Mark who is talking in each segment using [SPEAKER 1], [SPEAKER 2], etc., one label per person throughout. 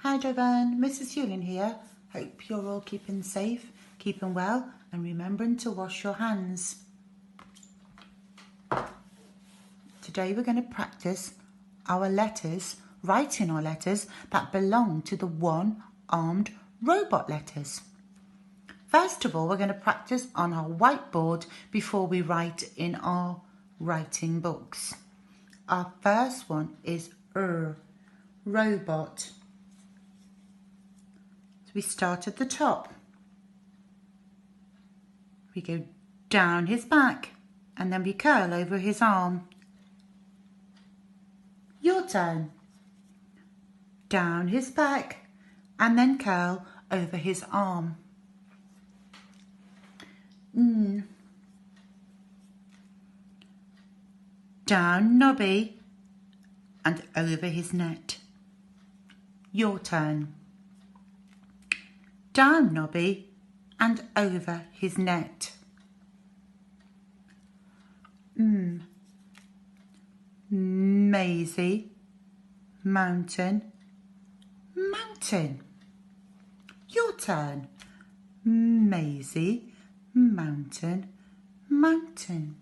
[SPEAKER 1] Hi Jovan, Mrs. Hewlin here. Hope you're all keeping safe, keeping well and remembering to wash your hands. Today we're going to practice our letters, writing our letters that belong to the one-armed robot letters. First of all, we're going to practice on our whiteboard before we write in our writing books. Our first one is robot. So we start at the top. We go down his back and then we curl over his arm. Your turn. Down his back and then curl over his arm. Down Nobby and over his net. Your turn. Down Nobby and over his net. Maisie, mountain, mountain. Your turn. Maisie, mountain, mountain.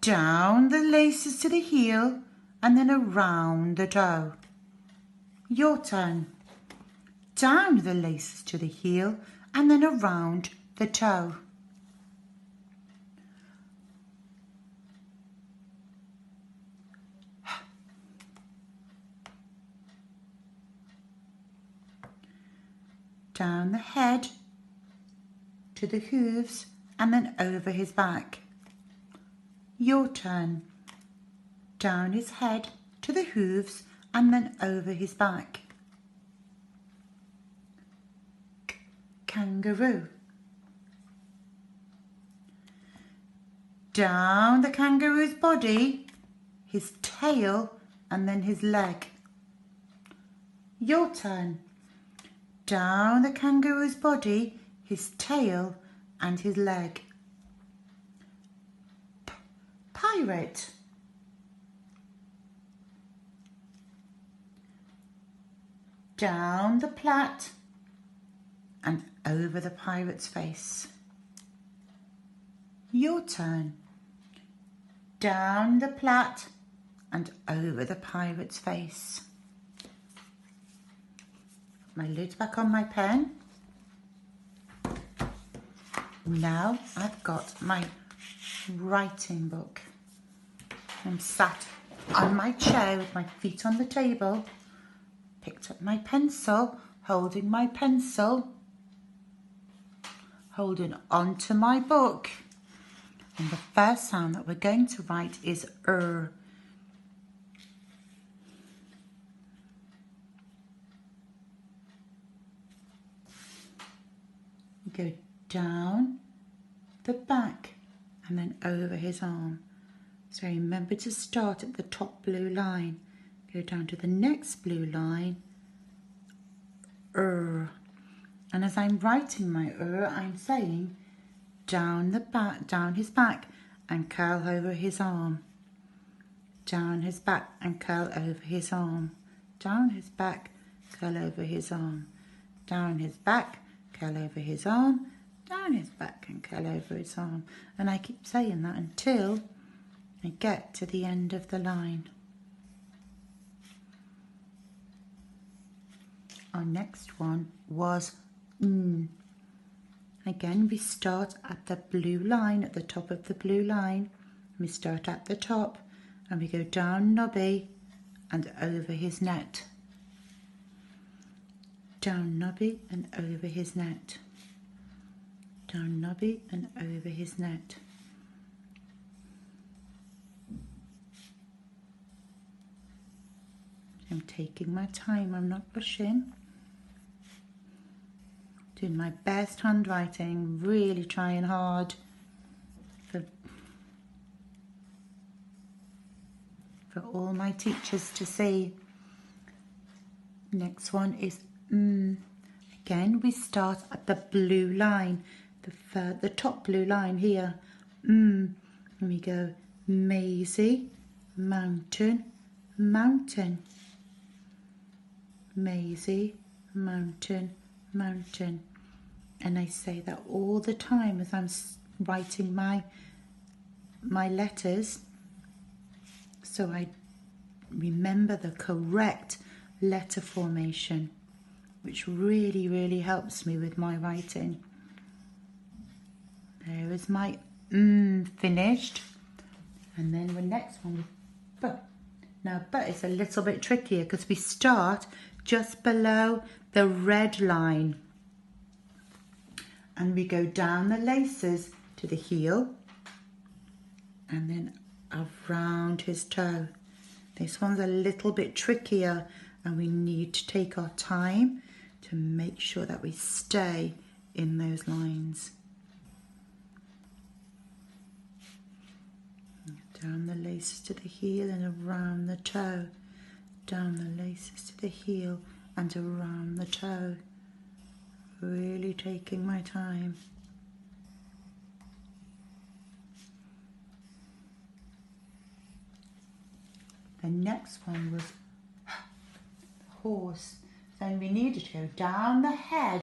[SPEAKER 1] Down the laces to the heel and then around the toe. Your turn. Down the laces to the heel and then around the toe. Down the head to the hooves and then over his back. Your turn. Down his head to the hooves and then over his back. Kangaroo. Down the kangaroo's body, his tail and then his leg. Your turn. Down the kangaroo's body, his tail and his leg. Pirate. Down the plait and over the pirate's face. Your turn. Down the plait and over the pirate's face. Put my lid back on my pen. Now I've got my writing book. I'm sat on my chair with my feet on the table, picked up my pencil, holding my pencil, holding on to my book. And the first sound that we're going to write is We go down the back and then over his arm. So remember to start at the top blue line. Go down to the next blue line. And as I'm writing my I'm saying down the back, down his back and curl over his arm. Down his back and curl over his arm. Down his back, curl over his arm. Down his back, curl over his arm. Down his back and curl over his arm. And I keep saying that until I get to the end of the line. Our next one was Again, we start at the blue line, at the top of the blue line. We start at the top and we go down Nobby and over his net. Down Nobby and over his net. Down Nobby and over his net. I'm taking my time, I'm not rushing. Doing my best handwriting, really trying hard for all my teachers to see. Next one is Again, we start at the blue line, the top blue line here. And we go Maisie, mountain, mountain. Maisie, mountain, mountain. And I say that all the time as I'm writing my letters, so I remember the correct letter formation, which really, really helps me with my writing. There is my finished. And then the next one is but. Now, but is a little bit trickier because we start just below the red line. And we go down the laces to the heel and then around his toe. This one's a little bit trickier and we need to take our time to make sure that we stay in those lines. Down the laces to the heel and around the toe. Down the laces to the heel and around the toe. Really taking my time. The next one was horse. Then we needed to go down the head